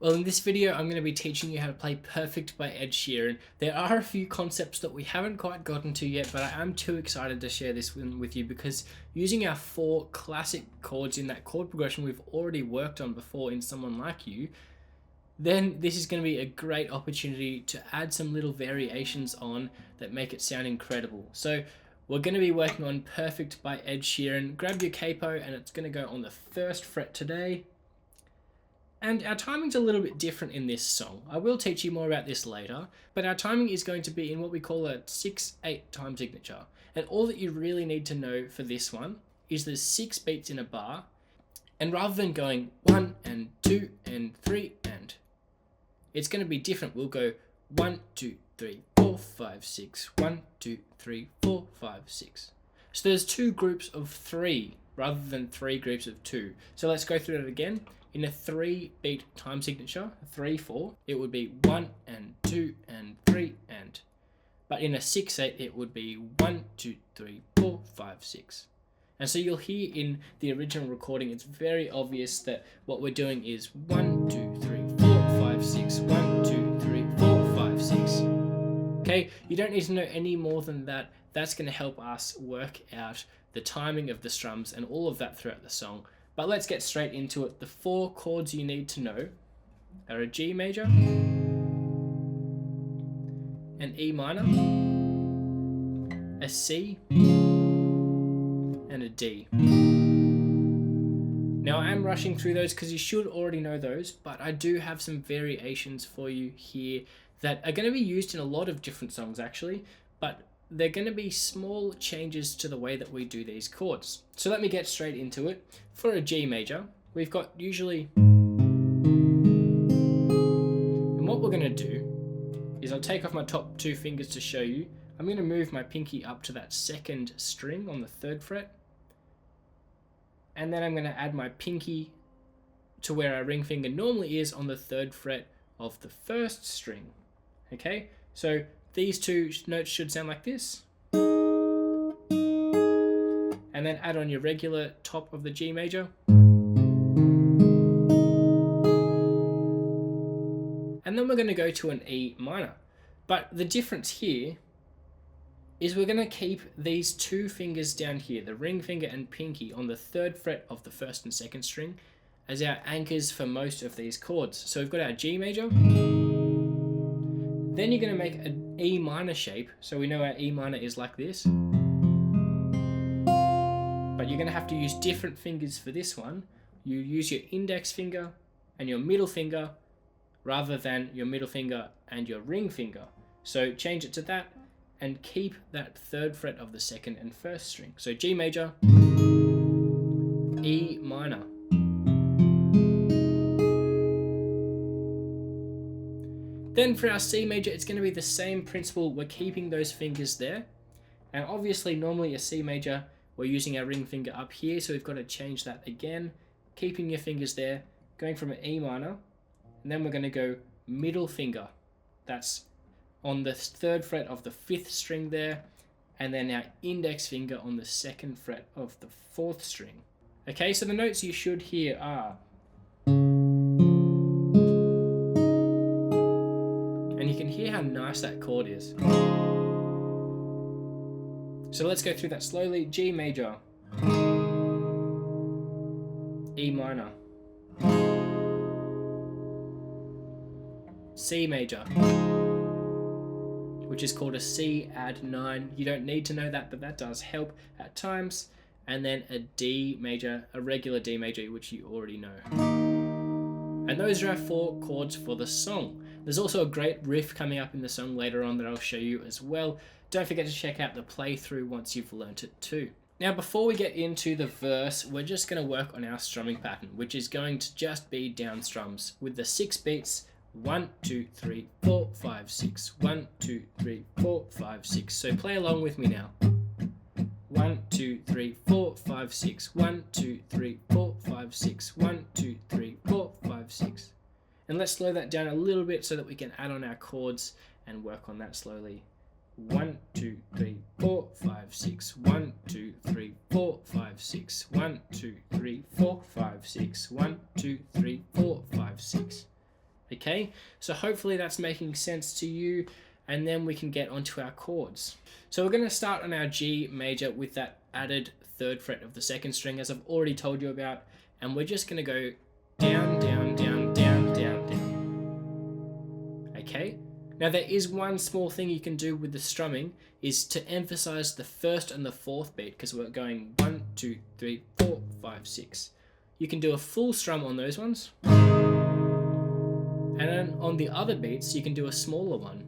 Well, in this video, I'm going to be teaching you how to play Perfect by Ed Sheeran. There are a few concepts that we haven't quite gotten to yet, but I am too excited to share this with you because using our 4 classic chords in that chord progression we've already worked on before in Someone Like You, then this is going to be a great opportunity to add some little variations on that make it sound incredible. So we're going to be working on Perfect by Ed Sheeran. Grab your capo and it's going to go on the 1st fret today. And our timing's a little bit different in this song. I will teach you more about this later, but our timing is going to be in what we call a 6/8 time signature. And all that you really need to know for this one is there's 6 beats in a bar, and rather than going 1 and 2 and 3 and, it's going to be different. We'll go 1, 2, 3, 4, 5, 6, 1, 2, 3, 4, 5, 6. So there's 2 groups of 3 rather than 3 groups of 2. So let's go through that again. In a 3-beat time signature, 3/4, it would be 1 and 2 and 3 and. But in a 6/8, it would be 1, 2, 3, 4, 5, 6. And so you'll hear in the original recording, it's very obvious that what we're doing is 1, 2, 3, 4, 5, 6, 1, 2, 3, 4, 5, 6. Okay, you don't need to know any more than that. That's going to help us work out the timing of the strums and all of that throughout the song. But let's get straight into it. The 4 chords you need to know are a G major, an E minor, a C, and a D. Now I am rushing through those because you should already know those, but I do have some variations for you here that are going to be used in a lot of different songs actually, but they're going to be small changes to the way that we do these chords. So let me get straight into it. For a G major, we've got usually... And what we're going to do is I'll take off my top 2 fingers to show you. I'm going to move my pinky up to that 2nd string on the 3rd fret. And then I'm going to add my pinky to where our ring finger normally is on the 3rd fret of the 1st string. Okay, so these 2 notes should sound like this. And then add on your regular top of the G major. And then we're going to go to an E minor. But the difference here is we're going to keep these 2 fingers down here, the ring finger and pinky, on the 3rd fret of the 1st and 2nd string as our anchors for most of these chords. So we've got our G major. Then you're going to make an E minor shape. So we know our E minor is like this. But you're going to have to use different fingers for this one. You use your index finger and your middle finger rather than your middle finger and your ring finger. So change it to that and keep that 3rd fret of the 2nd and 1st string. So G major, E minor. Then for our C major, it's going to be the same principle. We're keeping those fingers there. And obviously, normally a C major, we're using our ring finger up here, so we've got to change that again. Keeping your fingers there, going from an E minor, and then we're going to go middle finger. That's on the 3rd fret of the 5th string there, and then our index finger on the 2nd fret of the 4th string. Okay, so the notes you should hear are... And you can hear how nice that chord is. So let's go through that slowly. G major, E minor, C major, which is called a C add 9. You don't need to know that, but that does help at times. And then a D major, a regular D major, which you already know. And those are our 4 chords for the song. There's also a great riff coming up in the song later on that I'll show you as well. Don't forget to check out the playthrough once you've learnt it too. Now before we get into the verse, we're just going to work on our strumming pattern, which is going to just be down strums with the 6 beats. 1, 2, 3, 4, 5, 6. 1, 2, 3, 4, 5, 6. So play along with me now. 1, 2, 3, 4, 5, 6. 1, 2, 3, 4, 5, 6. 1, 2, 3, 4, 5, 6. And let's slow that down a little bit so that we can add on our chords and work on that slowly. 1, 2, 3, 4, 5, 6. 1, 2, 3, 4, 5, 6. 1, 2, 3, 4, 5, 6. 1, 2, 3, 4, 5, 6. Okay, so hopefully that's making sense to you, and then we can get onto our chords. So we're going to start on our G major with that added 3rd fret of the 2nd string, as I've already told you about, and we're just going to go down, down, down, down, down, down. Okay, now there is one small thing you can do with the strumming, is to emphasize the 1st and the 4th beat, because we're going 1, 2, 3, 4, 5, 6. You can do a full strum on those ones, and then on the other beats you can do a smaller one.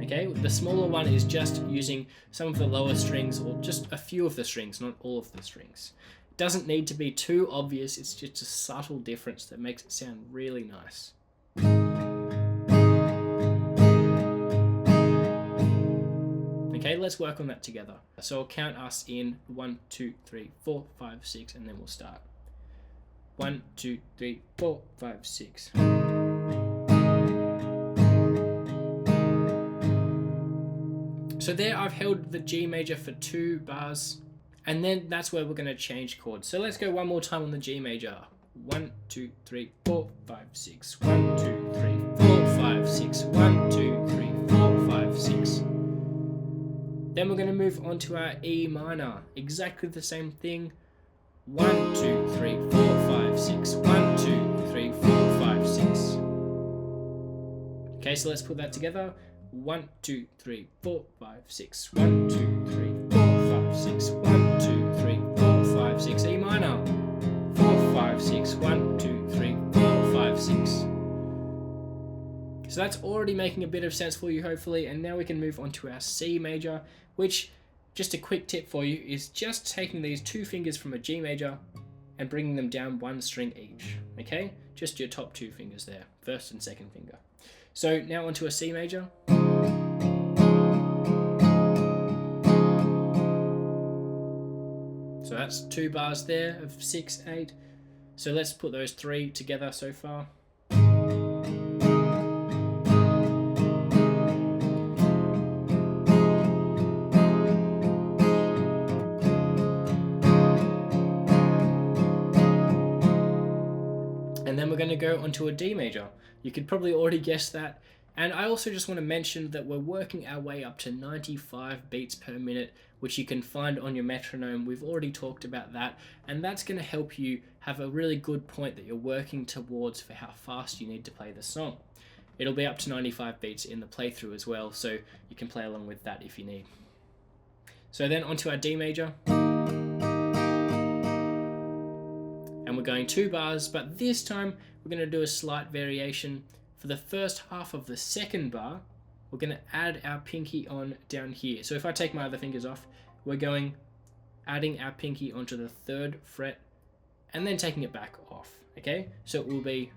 Okay, the smaller one is just using some of the lower strings, or just a few of the strings, not all of the strings. It doesn't need to be too obvious, it's just a subtle difference that makes it sound really nice. Okay, let's work on that together. So I'll count us in 1, 2, 3, 4, 5, 6, and then we'll start. 1, 2, 3, 4, 5, 6. So there I've held the G major for 2 bars, and then that's where we're going to change chords. So let's go one more time on the G major. 1, 2, 3, 4, 5, 6. 1, 2, 3, 4, 5, 6. 1, 2, 3, 4, 5, 6. Then we're going to move on to our E minor. Exactly the same thing. 1, 2, 3, 4, 5, 6. 1, 2, 3, 4, 5, 6. Okay, so let's put that together. 1, 2, 3, 4, 5, 6. 1, 2, 3, 4, 5, 6. 1, 2, 3, 4, 5, 6. E minor. 4, 5, 6. 1, 2, 3, 4, 5, 6. So that's already making a bit of sense for you, hopefully, and now we can move on to our C major, which, just a quick tip for you, is just taking these 2 fingers from a G major and bringing them down 1 string each. Okay, just your top 2 fingers there, 1st and 2nd finger. So now onto a C major. So that's 2 bars there of 6, 8. So let's put those 3 together so far. And then we're going to go onto a D major. You could probably already guess that. And I also just want to mention that we're working our way up to 95 beats per minute, which you can find on your metronome. We've already talked about that, and that's going to help you have a really good point that you're working towards for how fast you need to play the song. It'll be up to 95 beats in the playthrough as well, so you can play along with that if you need. So then onto our D major. And we're going 2 bars, but this time we're going to do a slight variation. For the first half of the 2nd bar, we're going to add our pinky on down here. So if I take my other fingers off, we're adding our pinky onto the 3rd fret and then taking it back off. Okay, so it will be.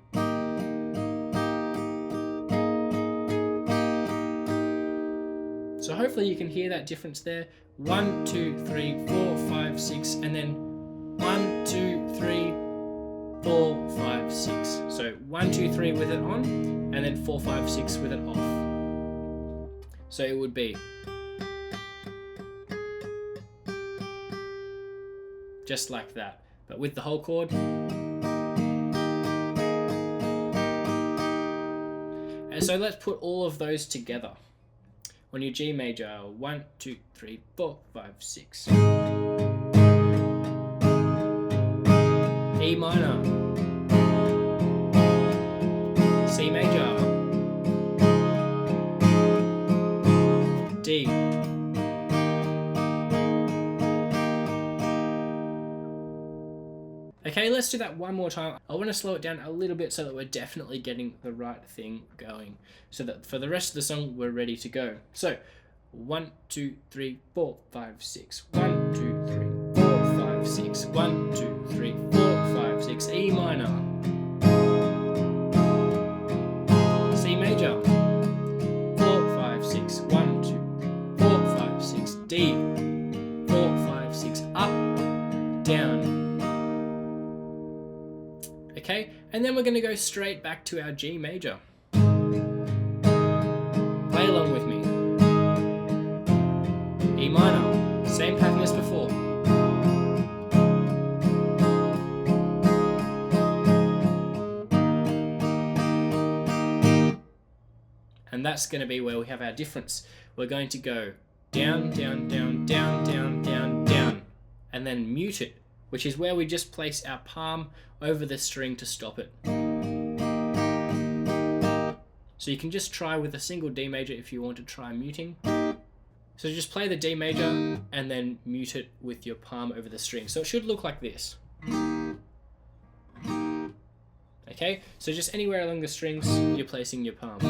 So hopefully you can hear that difference there. 1, 2, 3, 4, 5, 6, and then 1, 2, 3, 4, 5, 6. So 1, 2, 3 with it on, and then 4, 5, 6 with it off. So it would be just like that, but with the whole chord. And so let's put all of those together. On your G major, 1, 2, 3, 4, 5, 6. E minor, C major, D, okay, let's do that one more time. I want to slow it down a little bit so that we're definitely getting the right thing going, so that for the rest of the song we're ready to go. So 1, 2, 3, 4, 5, 6. 1, 2, 3, 4, 5, 6. 1, 2, 3, 4, 5, 6. E minor, C major, 4, 5, 6. 1, 2, 4, 5, 6. D, 4, 5, 6. Up, down. Okay, and then we're going to go straight back to our G major. Play along with me. E minor, same pattern as before. And that's going to be where we have our difference. We're going to go down, down, down, down, down, down, down, and then mute it, which is where we just place our palm over the string to stop it. So you can just try with a single D major if you want to try muting. So just play the D major and then mute it with your palm over the string. So it should look like this. Okay, so just anywhere along the strings, you're placing your palm.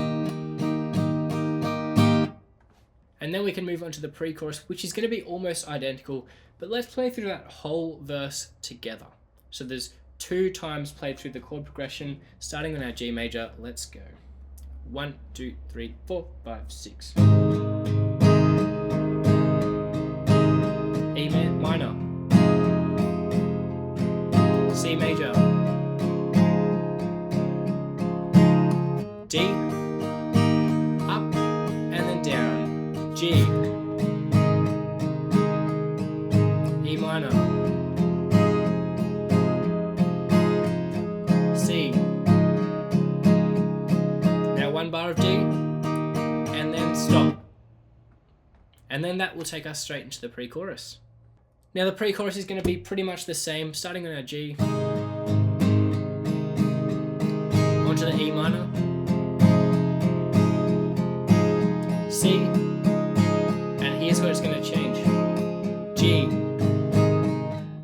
And then we can move on to the pre-chorus, which is going to be almost identical, but let's play through that whole verse together. So there's 2 times played through the chord progression, starting on our G major. Let's go. 1, 2, 3, 4, 5, 6. E minor, C major, D, up and then down, G, E minor, C. Now 1 bar of D, and then stop. And then that will take us straight into the pre-chorus. Now the pre-chorus is going to be pretty much the same, starting on our G, onto the E minor, C, and here's where it's going to change. G,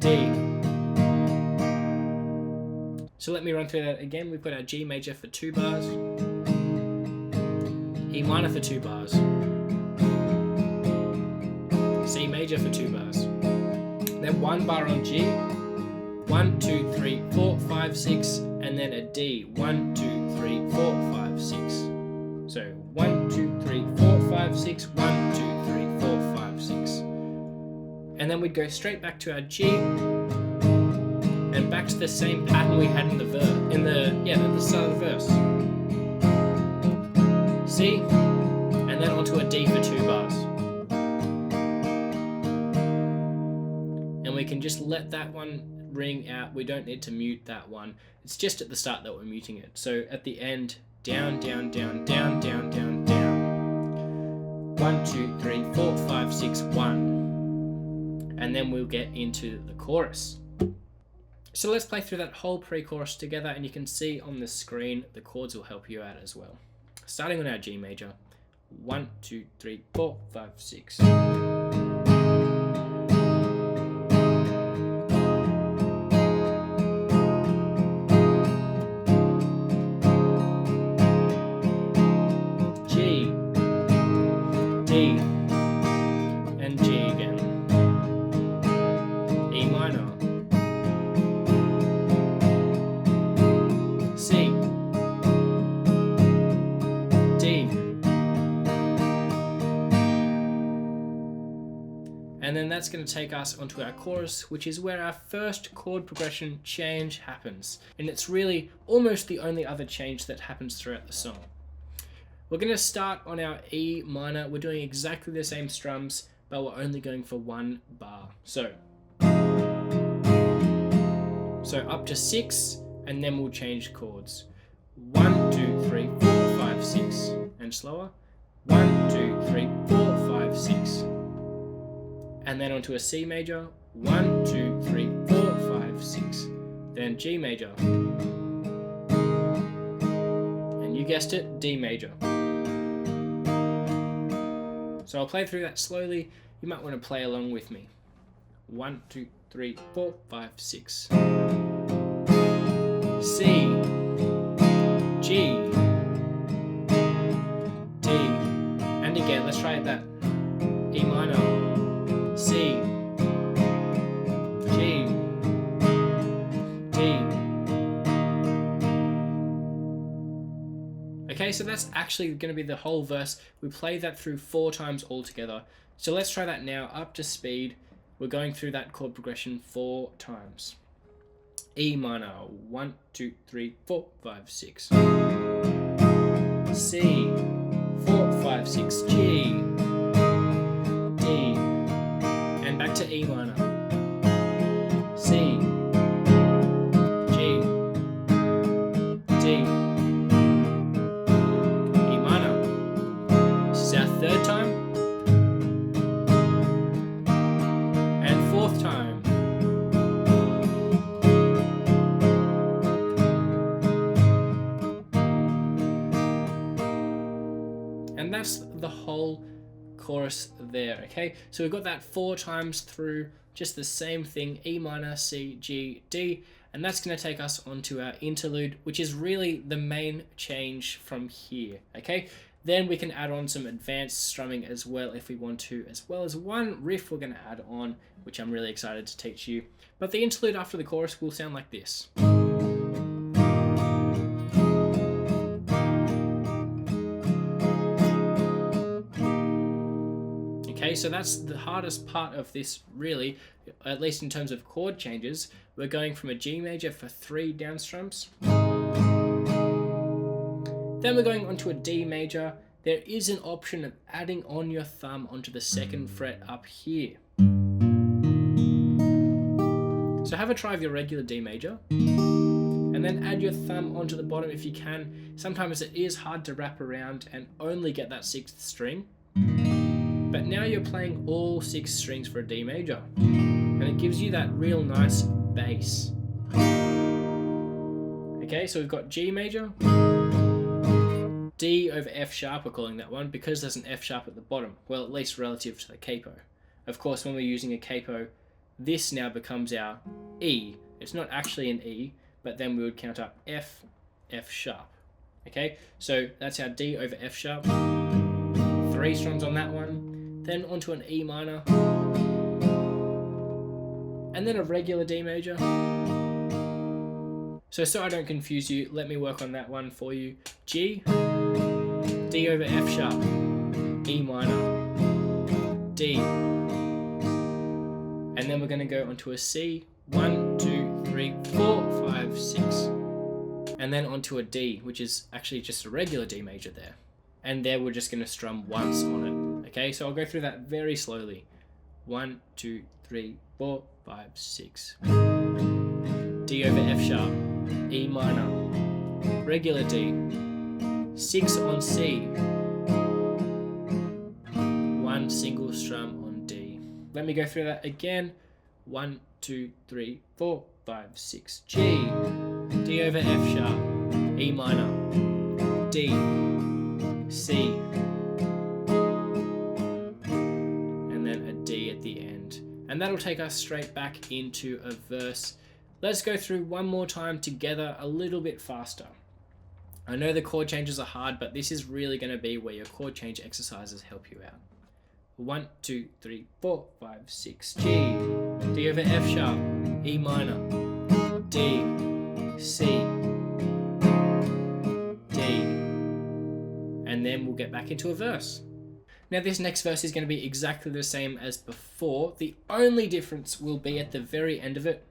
D. So let me run through that again. We've got our G major for 2 bars, E minor for 2 bars, C major for 2 bars. Then 1 bar on G, 1, 2, 3, 4, 5, 6, and then a D, 1, 2, 3, 4, 5, 6. So 1, 2, 3, 4, 5, 6, 1, 2, 3, 4, 5, 6. And then we'd go straight back to our G, and back to the same pattern we had in the at the start of the verse. C, and then onto a D for 2 bars. We can just let that one ring out. We don't need to mute that one. It's just at the start that we're muting it. So at the end, down, down, down, down, down, down, down. 1, 2, 3, 4, 5, 6, 1. And then we'll get into the chorus. So let's play through that whole pre-chorus together, and you can see on the screen the chords will help you out as well. Starting on our G major. 1, 2, 3, 4, 5, 6. And G again, E minor, C, D, and then that's going to take us onto our chorus, which is where our first chord progression change happens, and it's really almost the only other change that happens throughout the song. We're going to start on our E minor. We're doing exactly the same strums, but we're only going for 1 bar. So up to 6, and then we'll change chords. 1, 2, 3, 4, 5, 6, and slower. 1, 2, 3, 4, 5, 6. And then onto a C major. 1, 2, 3, 4, 5, 6. Then G major. And you guessed it, D major. So I'll play through that slowly. You might want to play along with me. 1, 2, 3, 4, 5, 6. C, G, D, and again, let's try that. E minor, C, G, D. Okay, so that's actually going to be the whole verse. We play that through 4 times altogether. So let's try that now, up to speed. We're going through that chord progression 4 times. E minor, 1, 2, 3, 4, 5, 6. C, 4, 5, 6, G, D, and back to E minor. C, G, D, E minor. that's the whole chorus there. Okay, so we've got that 4 times through just the same thing: E minor, C, G, D, and that's going to take us onto our interlude, which is really the main change from here. Okay, then we can add on some advanced strumming as well if we want to, as well as one riff we're going to add on, which I'm really excited to teach you. But the interlude after the chorus will sound like this. Okay, so that's the hardest part of this really, at least in terms of chord changes. We're going from a G major for 3 down strums. Then we're going onto a D major. There is an option of adding on your thumb onto the 2nd fret up here. So have a try of your regular D major, and then add your thumb onto the bottom if you can. Sometimes it is hard to wrap around and only get that 6th string. But now you're playing all 6 strings for a D major, and it gives you that real nice bass. Okay, so we've got G major, D over F sharp, we're calling that one, because there's an F sharp at the bottom. Well, at least relative to the capo. Of course, when we're using a capo, this now becomes our E. It's not actually an E, but then we would count up F, F sharp. Okay, so that's our D over F sharp. 3 strums on that one. Then onto an E minor, and then a regular D major. So I don't confuse you, let me work on that one for you. G, D over F sharp, E minor, D, and then we're going to go onto a C, 1, 2, 3, 4, 5, 6, and then onto a D, which is actually just a regular D major there. And there we're just going to strum once on it. Okay, so I'll go through that very slowly. 1, 2, 3, 4, 5, 6. D over F sharp, E minor, regular D, 6 on C, 1 single strum on D. Let me go through that again. 1, 2, 3, 4, 5, 6. G, D over F sharp, E minor, D, C, and then a D at the end. And that'll take us straight back into a verse. Let's go through one more time together a little bit faster. I know the chord changes are hard, but this is really going to be where your chord change exercises help you out. 1, 2, 3, 4, 5, 6. G, D over F sharp, E minor, D, C, D, and then we'll get back into a verse. Now this next verse is going to be exactly the same as before. The only difference will be at the very end of it.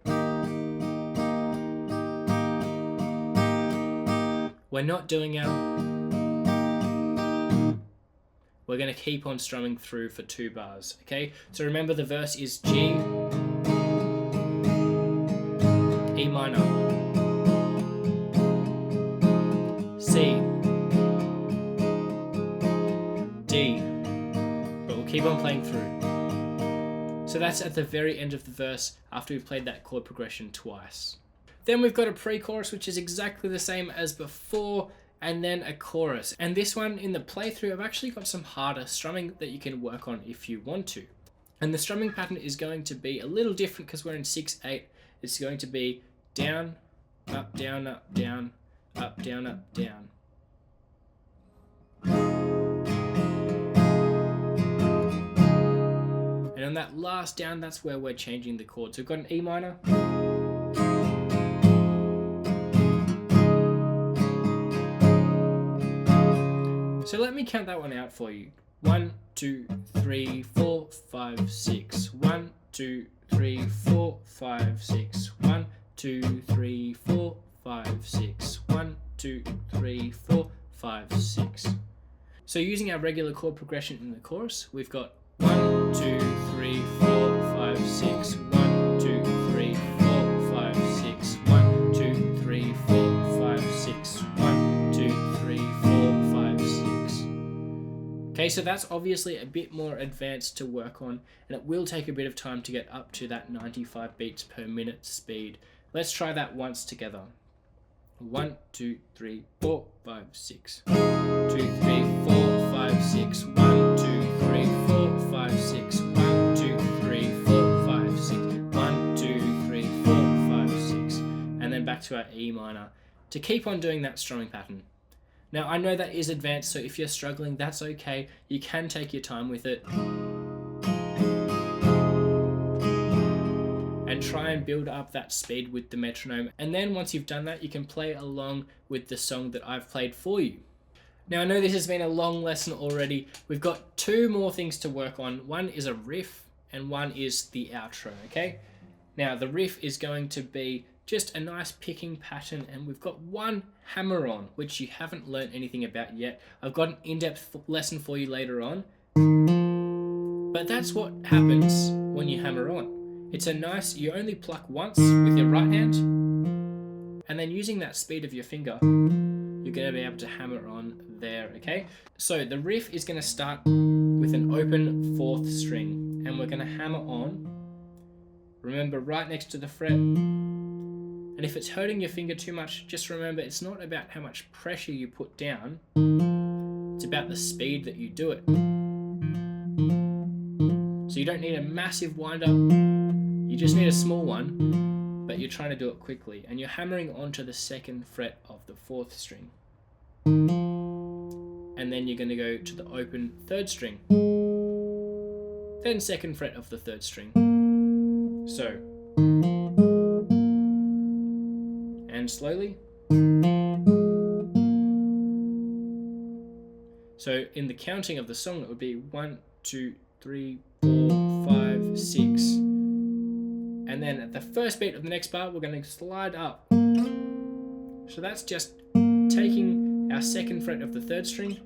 We're not doing our... We're going to keep on strumming through for 2 bars, okay? So remember the verse is G, E minor, C, D, but we'll keep on playing through. So that's at the very end of the verse after we've played that chord progression twice. Then we've got a pre-chorus, which is exactly the same as before, and then a chorus. And this one, in the playthrough, I've actually got some harder strumming that you can work on if you want to. And the strumming pattern is going to be a little different because we're in 6/8. It's going to be down, up, down, up, down, up, down, up, down. And on that last down, that's where we're changing the chord. So we've got an E minor. So let me count that one out for you. 1, 2, 3, 4, 5, 6. 1, 2, 3, 4, 5, 6. 1, 2, 3, 4, 5, 6. 1, 2, 3, 4, 5, 6. So using our regular chord progression in the chorus, we've got 1, 2, 3, 4, 5, 6. 1, 2, 3, 4, 5, 6. 1, 2, 3, 4, 5, 6. 1, 2, 3, 4, 5, 6. Okay, so that's obviously a bit more advanced to work on, and it will take a bit of time to get up to that 95 beats per minute speed. Let's try that once together. 1, 2, 3, 4, 5, 6. 2, 3, 4, 5, 5, 6, 1, 2, 3, 4, 5, 6, 1, 2, 3, 4, 5, 6, 1, 2, 3, 4, 5, 6, and then back to our E minor to keep on doing that strumming pattern. Now I know that is advanced, so if you're struggling, that's okay. You can take your time with it and try and build up that speed with the metronome. And then once you've done that, you can play along with the song that I've played for you. Now I know this has been a long lesson already. We've got 2 more things to work on. One is a riff and one is the outro, okay? Now the riff is going to be just a nice picking pattern, and we've got 1 hammer on, which you haven't learned anything about yet. I've got an in-depth lesson for you later on. But that's what happens when you hammer on. It's a nice, you only pluck once with your right hand, and then using that speed of your finger, you're going to be able to hammer on there, okay? So the riff is going to start with an open 4th string, and we're going to hammer on. Remember, right next to the fret. And if it's hurting your finger too much, just remember it's not about how much pressure you put down, it's about the speed that you do it. So you don't need a massive wind up, you just need a small one, but you're trying to do it quickly, and you're hammering onto the 2nd fret of the 4th string. And then you're going to go to the open 3rd string, then 2nd fret of the 3rd string. So, and slowly. So in the counting of the song, it would be 1, 2, 3, 4, 5, 6. And then at the first beat of the next bar, we're going to slide up. So that's just taking our 2nd fret of the 3rd string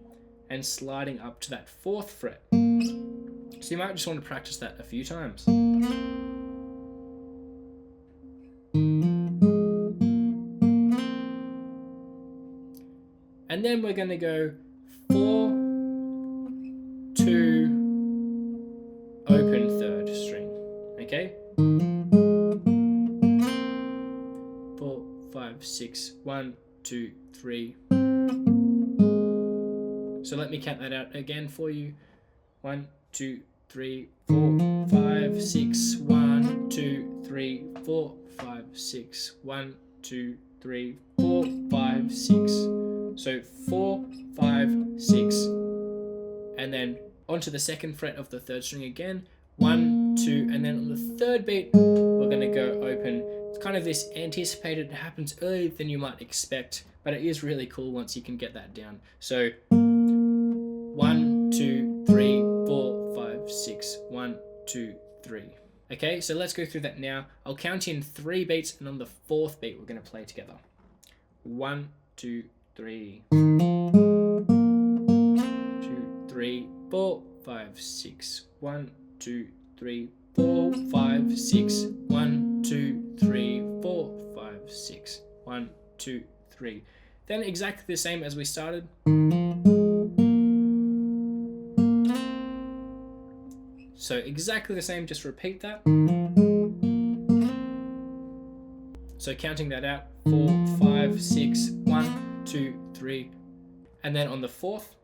and sliding up to that 4th fret. So you might just want to practice that a few times. And then we're going to go 4, 2, open 3rd string, okay? 4, 5, 6, 1, 2, 3. So let me count that out again for you. 1, 2, 3, 4, 5, 6, 1, 2, 3, 4, 5, 6, 1, 2, 3, 4, 5, 6. So 4, 5, 6, and then onto the 2nd fret of the 3rd string again, 1, 2, and then on the 3rd beat, we're going to go open. It's kind of this anticipated, it happens earlier than you might expect, but it is really cool once you can get that down. So 1, 2, 3, 4, 5, 6, 1, 2, 3. Okay, so let's go through that now. I'll count in 3 beats, and on the 4th beat, we're going to play together. 1, 2, 3. 2, 3, 4, 5, 6. 1, 2, 3, 4, 5, 6. 1, 2, 3, 4, 5, 6. 1, 2, 3. Then exactly the same as we started. So exactly the same, just repeat that. So counting that out, 4, 5, 6, 1, 2, 3, and then on the 4th.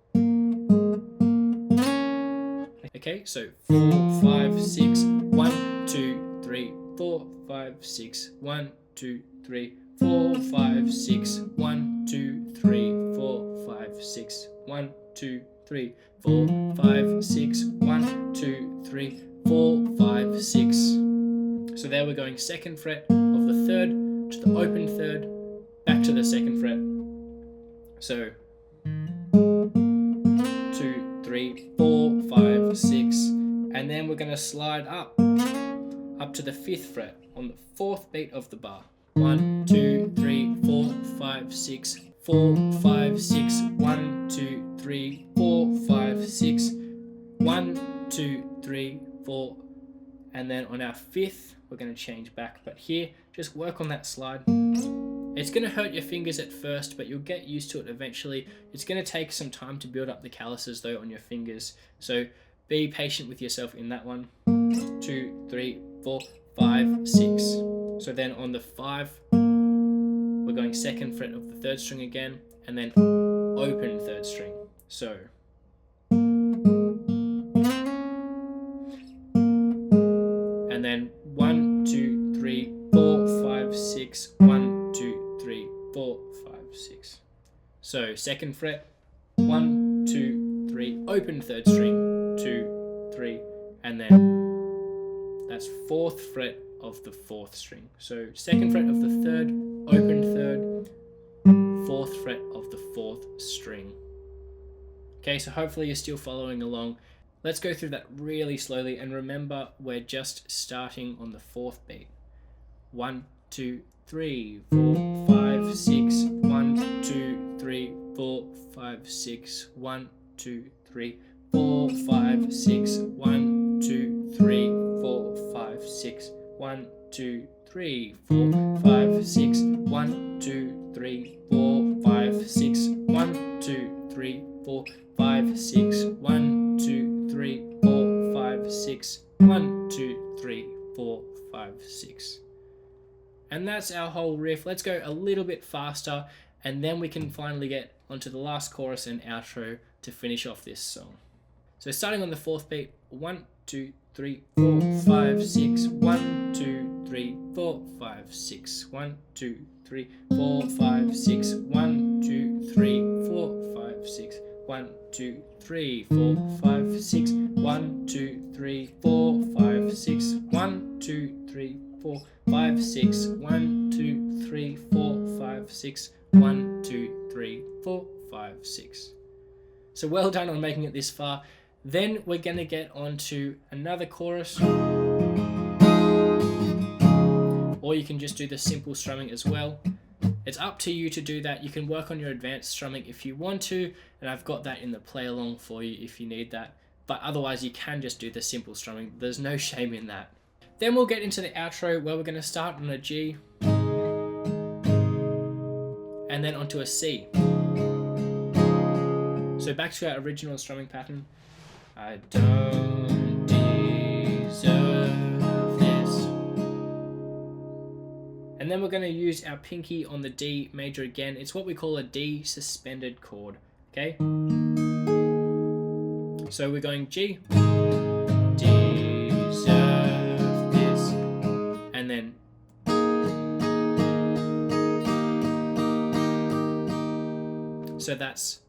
Okay, so 4, 5, 6, 1, 2, 3, 4, 5, 6, 1, 2, 3, 4, 5, 6, 1, 2, 3, 4, 5, 6, 1, 2, 3, 4, 5, 6, 1, 2, 3, 4, 5, 6. So there we're going 2nd fret of the 3rd to the open 3rd, back to the 2nd fret. So 2, 3, 4, 5, 6, and then we're going to slide up to the 5th fret on the 4th beat of the bar. 1, 2, 3, 4, 5, 6, 4, 5, 6, 1, 2, 3, 4, 5, 6, 1, 2, 3, 4, and then on our 5th we're going to change back, but here just work on that slide. It's going to hurt your fingers at first, but you'll get used to it eventually. It's going to take some time to build up the calluses though on your fingers, so be patient with yourself in that one. 2, 3, 4, 5, 6. So then on the 5, we're going 2nd fret of the 3rd string again, and then open 3rd string. So and then 1, 2, 3, 4, 5, 6, 1, 2, 3, 4, 5, 6. So second fret, 1, 2, 3, open third string, 2, 3, and then that's fourth fret of the fourth string. So second fret of the third, open third, fourth fret of the fourth string. Okay, so hopefully you're still following along. Let's go through that really slowly, and remember we're just starting on the fourth beat. 1, 2, 3, 4, 5, 6, 1, 2, 3, 4, 5, 6, 1, 2, 3, 4, 5, 6, 1, 2, 3, 4, 5, 6, 1, 2, 3, 4, 5, 6, 1, 2, 3, 4, 5, 6, 1, 2, 3, 4, 5, 6, 1, 2, 3, 4, 5, 6, 1, 2, 3, 4, 5, 6. And that's our whole riff. Let's go a little bit faster, and then we can finally get onto the last chorus and outro to finish off this song. So starting on the fourth beat, 1, 2, 3, 4, 5, 6, 1, 2, 3, 4, 5, 6, 1, 2, 3, 4, 5, 6, 1, 2, 3, 4, 5, 6, 1, 2, 3, 4, 5, 6, 1, 2, 3, 4, 5, 6, 1, 2, 3, 4, 5, 6, 1, 2, 3, 4, 5, 6, 1, 2, 3, 4, 5, 6. So well done on making it this far. Then we're going to get on to another chorus, or you can just do the simple strumming as well. It's up to you to do that. You can work on your advanced strumming if you want to, and I've got that in the play along for you if you need that. But otherwise you can just do the simple strumming. There's no shame in that. Then we'll get into the outro, where we're going to start on a G and then onto a C. So back to our original strumming pattern. I don't deserve this. And then we're going to use our pinky on the D major again. It's what we call a D suspended chord. Okay? So we're going G, deserve this, and then so that's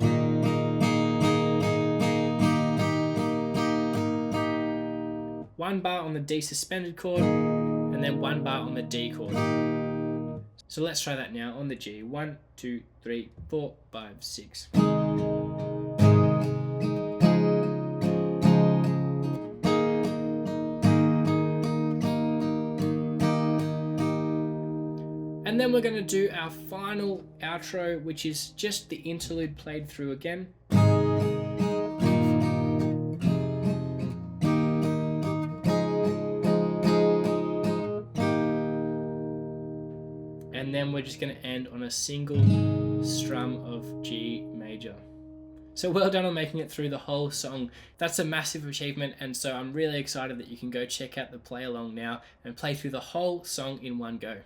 one bar on the D suspended chord, and then one bar on the D chord. So let's try that now on the G. 1, 2, 3, 4, 5, 6. And then we're going to do our final outro, which is just the interlude played through again. And then we're just going to end on a single strum of G major. So well done on making it through the whole song. That's a massive achievement, and so I'm really excited that you can go check out the play along now and play through the whole song in one go.